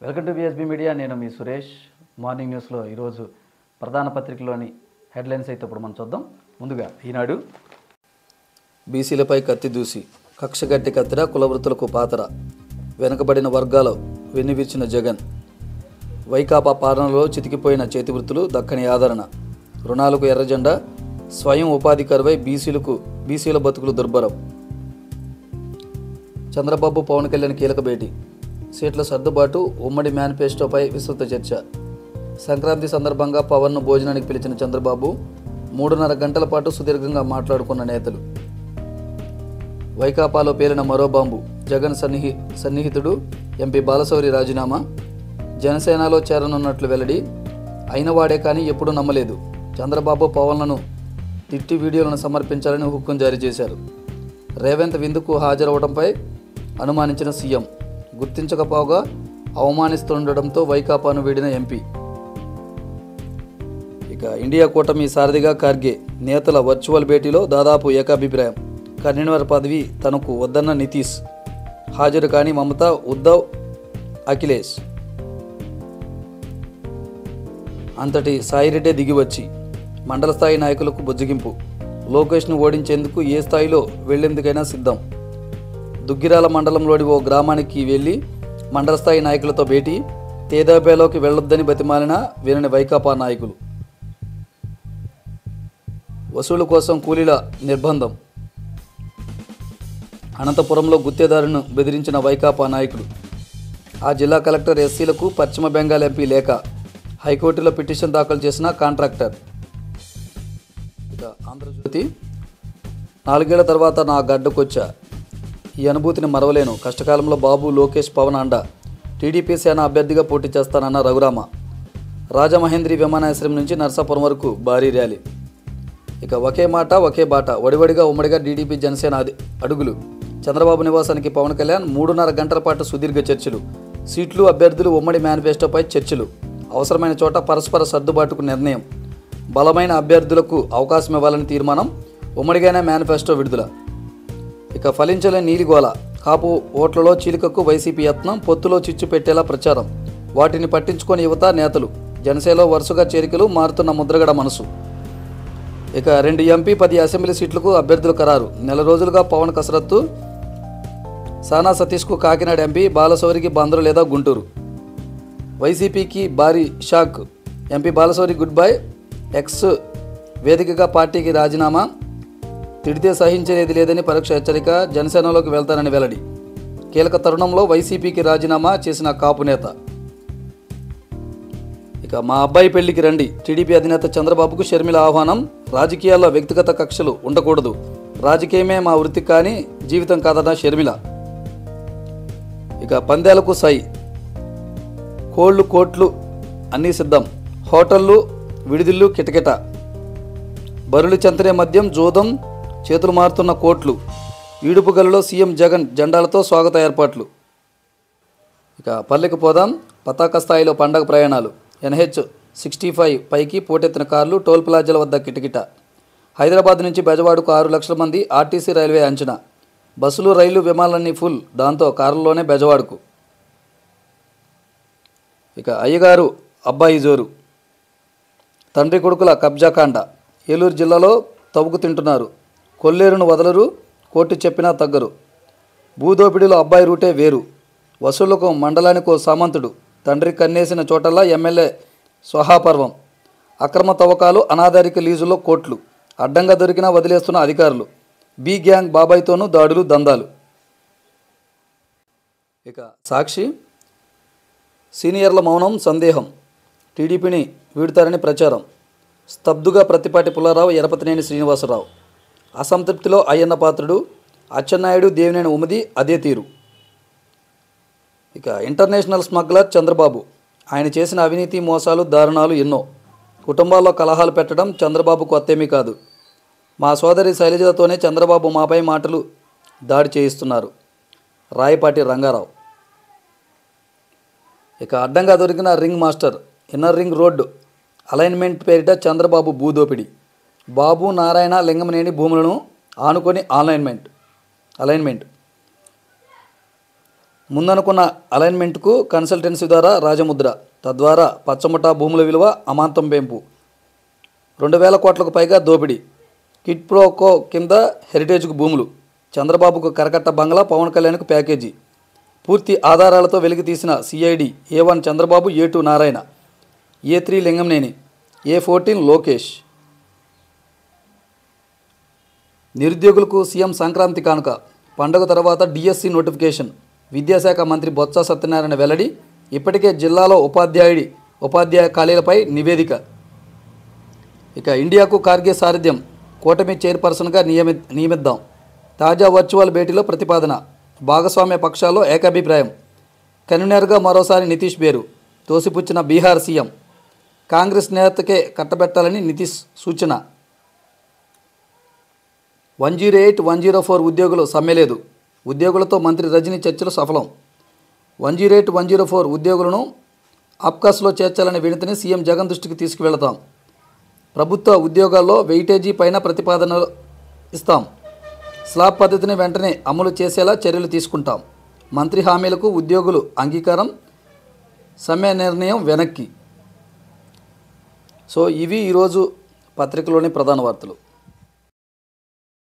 Welcome to బిఎస్బీ media. నేను మీ Suresh. Morning న్యూస్లో ఈరోజు ప్రధాన పత్రికలోని హెడ్లైన్స్ అయితే ఇప్పుడు మనం చూద్దాం. ముందుగా ఈనాడు బీసీలపై కత్తి దూసి కక్షగట్టి కత్తిర కులవృత్తులకు పాతర వెనుకబడిన వర్గాలు వెన్నువిచ్చిన జగన్. వైకాపా పాలనలో చితికిపోయిన చేతివృత్తులు దక్కని ఆదరణ. రుణాలకు ఎర్రజెండా. స్వయం ఉపాధి కరువై బీసీల బతుకులు దుర్భరం. చంద్రబాబు పవన్ కళ్యాణ్ కీలక భేటీ. సీట్ల సర్దుబాటు, ఉమ్మడి మేనిఫెస్టోపై విస్తృత చర్చ. సంక్రాంతి సందర్భంగా పవన్ను భోజనానికి పిలిచిన చంద్రబాబు 3.5 గంటల పాటు సుదీర్ఘంగా మాట్లాడుకున్న నేతలు. వైకాపాలో పేలిన మరో బాంబు. జగన్ సన్నిహితుడు ఎంపీ బాలశౌరి రాజీనామా. జనసేనలో చేరనున్నట్లు వెల్లడి. అయినవాడే కానీ ఎప్పుడూ నమ్మలేదు. చంద్రబాబు పవన్లను తిట్టి వీడియోలను సమర్పించాలని హుక్కుం జారీ చేశారు. రేవంత్ విందుకు హాజరవడంపై అనుమానించిన సీఎం. గుర్తించకపోగా అవమానిస్తుండటంతో వైకాపాను వీడిన ఎంపీ. ఇక ఇండియా కూటమి సారథిగా ఖార్గే. నేతల వర్చువల్ భేటీలో దాదాపు ఏకాభిప్రాయం. కన్వీనర్ పదవి తనకు వద్దన్న నితీష్. హాజరు కాని మమత, ఉద్ధవ్, అఖిలేష్. అంతటి సాయిరెడ్డే దిగివచ్చి మండల స్థాయి నాయకులకు బుజ్జగింపు. లోకేష్ను ఓడించేందుకు ఏ స్థాయిలో వెళ్లేందుకైనా సిద్ధం. దుగ్గిరాల మండలంలోని ఓ గ్రామానికి వెళ్లి మండల స్థాయి నాయకులతో భేటీ. తేదాపేలోకి వెళ్లొద్దని బతిమాలిన వినని వైకాపా నాయకులు. వసూలు కోసం కూలీల నిర్బంధం. అనంతపురంలో గుత్తేదారును బెదిరించిన వైకాపా నాయకుడు. ఆ జిల్లా కలెక్టర్ ఎస్సీలకు పశ్చిమ బెంగాల్ ఎంపీ లేఖ. హైకోర్టులో పిటిషన్ దాఖలు చేసిన కాంట్రాక్టర్. ఇక ఆంధ్రజ్యోతి. 4 ఏళ్ల తర్వాత నా గడ్డకొచ్చా. ఈ అనుభూతిని మరవలేను. కష్టకాలంలో బాబు, లోకేష్, పవన్ అండ. టీడీపీ సేన అభ్యర్థిగా పోటీ చేస్తానన్న రఘురామ. రాజమహేంద్రి విమానాశ్రయం నుంచి నర్సాపురం వరకు భారీ ర్యాలీ. ఇక ఒకే మాట ఒకే బాట. వడివడిగా ఉమ్మడిగా టీడీపీ జనసేన అడుగులు. చంద్రబాబు నివాసానికి పవన్ కళ్యాణ్ 3.5 గంటల పాటు సుదీర్ఘ చర్చలు. సీట్లు, అభ్యర్థులు, ఉమ్మడి మేనిఫెస్టోపై చర్చలు. అవసరమైన చోట పరస్పర సర్దుబాటుకు నిర్ణయం. బలమైన అభ్యర్థులకు అవకాశం ఇవ్వాలని తీర్మానం. ఉమ్మడిగానే మేనిఫెస్టో విడుదల. ఇక ఫలించలే నీలిగోల. కాపు ఓట్లలో చీలికకు వైసీపీ యత్నం. పొత్తులో చిచ్చు పెట్టేలా ప్రచారం. వాటిని పట్టించుకొని యువత, నేతలు. జనసేనలో వరుసగా చేరికలు. మారుతున్న ముద్రగడ మనసు. ఇక 2 ఎంపీ, 10 అసెంబ్లీ సీట్లకు అభ్యర్థులు ఖరారు. నెల రోజులుగా పవన్ కసరత్తు. సానా సతీష్కు కాకినాడ ఎంపీ, బాలశౌరికి బందరు లేదా గుంటూరు. వైసీపీకి భారీ shock. MP Balashowry good bye. X వేదికగా పార్టీకి రాజీనామా. తిడితే సహించేది లేదని పరోక్ష హెచ్చరిక. జనసేనలోకి వెళ్తానని వెల్లడి. కీలక తరుణంలో వైసీపీకి రాజీనామా చేసిన కాపు నేత. ఇక మా అబ్బాయి పెళ్లికి రండి. టీడీపీ అధినేత చంద్రబాబుకు షర్మిల ఆహ్వానం. రాజకీయాల్లో వ్యక్తిగత కక్షలు ఉండకూడదు. రాజకీయమే మా వృత్తి కానీ జీవితం కాదన్న షర్మిల. ఇక పందేలకు సై. కోళ్లు, కోట్లు అన్నీ సిద్ధం. హోటళ్లు, విడిదిల్లు కిటకిట. బరులు చెంతనే మద్యం, జోదం, చేతులు మారుతున్న కోట్లు. ఈడుపుగలలో సీఎం జగన్ జెండాలతో స్వాగత ఏర్పాట్లు. ఇక పల్లెకు పోదాం. పతాక స్థాయిలో పండగ ప్రయాణాలు. NH-65 పైకి పోటెత్తిన కార్లు. టోల్ ప్లాజాల వద్ద కిటకిట. హైదరాబాద్ నుంచి బెజవాడకు 6 లక్షల మంది. ఆర్టీసీ రైల్వే అంచనా. బస్సులు, రైళ్లు, విమానాలన్నీ ఫుల్. దాంతో కారులోనే బెజవాడకు. ఇక అయ్యగారు అబ్బాయి జోరు. తండ్రి కొడుకుల కబ్జాకాండ. ఏలూరు జిల్లాలో తవ్వుకు తింటున్నారు. కొల్లేరును వదలరు. కోర్టు చెప్పినా తగ్గరు. భూదోపిడిలో అబ్బాయి రూటే వేరు. వసూళ్లకు మండలానికో సామంతుడు. తండ్రి కన్నేసిన చోటల్లా ఎమ్మెల్యే స్వహాపర్వం. అక్రమ తవ్వకాలు, అనాధారిక లీజుల్లో కోట్లు. అడ్డంగా దొరికినా వదిలేస్తున్న అధికారులు. బీ గ్యాంగ్ బాబాయ్తోనూ దాడులు, దందాలు. ఇక సాక్షి. సీనియర్ల మౌనం, సందేహం. టీడీపీని వీడుతారని ప్రచారం. స్తబ్దుగా ప్రత్తిపాటి పుల్లారావు, ఎరపతినేని శ్రీనివాసరావు. అసంతృప్తిలో అయ్యన్న పాత్రుడు. అచ్చెన్నాయుడు, దేవినేని ఉమది అదే తీరు. ఇక ఇంటర్నేషనల్ స్మగ్లర్ చంద్రబాబు. ఆయన చేసిన అవినీతి, మోసాలు, దారుణాలు ఎన్నో. కుటుంబాల్లో కలహాలు పెట్టడం చంద్రబాబు కొత్తేమీ కాదు. మా సోదరి శైలజతోనే చంద్రబాబు మాపై మాటలు దాడి చేయిస్తున్నారు. రాయపాటి రంగారావు. ఇక అడ్డంగా దొరికిన ring master. Inner ring road alignment పేరిట చంద్రబాబు భూదోపిడి. బాబు, నారాయణ, లింగమనేని భూములను ఆనుకొని అలైన్మెంట్. ముందనుకున్న అలైన్మెంట్కు కన్సల్టెన్సీ ద్వారా రాజముద్ర, తద్వారా పచ్చముఠా భూముల విలువ అమాంతం పెంపు. 2,000 కోట్లకు పైగా దోపిడీ. కిడ్ ప్రోకో కింద హెరిటేజ్కు భూములు. చంద్రబాబుకు కరకట్ట బంగ్లా, పవన్ కళ్యాణ్కు ప్యాకేజీ. పూర్తి ఆధారాలతో వెలికి తీసిన CID. A1 Chandrababu, A2 Narayana, A3 Lingamaneni, A14 Lokesh. నిరుద్యోగులకు సీఎం సంక్రాంతి కానుక. పండుగ తర్వాత డిఎస్సి నోటిఫికేషన్. విద్యాశాఖ మంత్రి బొత్స సత్యనారాయణ వెల్లడి. ఇప్పటికే జిల్లాలో ఉపాధ్యాయ ఖాళీలపై నివేదిక. ఇక ఇండియాకు కార్గే సారథ్యం. కూటమి చైర్పర్సన్గా నియమిద్దాం. తాజా వర్చువల్ భేటీలో ప్రతిపాదన. భాగస్వామ్య పక్షాల్లో ఏకాభిప్రాయం. కన్వీనర్గా మరోసారి నితీష్ బేరు. తోసిపుచ్చిన బీహార్ సీఎం. కాంగ్రెస్ నేతకే కట్టబెట్టాలని నితీష్ సూచన. 108, 104 ఉద్యోగులు సమ్మె లేదు. ఉద్యోగులతో మంత్రి రజనీ చర్చలు సఫలం. 108, 104 ఉద్యోగులను అబ్కాస్లో చేర్చాలనే వినతిని సీఎం జగన్ దృష్టికి తీసుకువెళతాం. ప్రభుత్వ ఉద్యోగాల్లో వెయిటేజీ పైన ప్రతిపాదనలు ఇస్తాం. స్లాబ్ పద్ధతిని వెంటనే అమలు చేసేలా చర్యలు తీసుకుంటాం. మంత్రి హామీలకు ఉద్యోగులు అంగీకారం. సమ్మె నిర్ణయం వెనక్కి. సో ఇవి ఈరోజు పత్రికలోని ప్రధాన వార్తలు.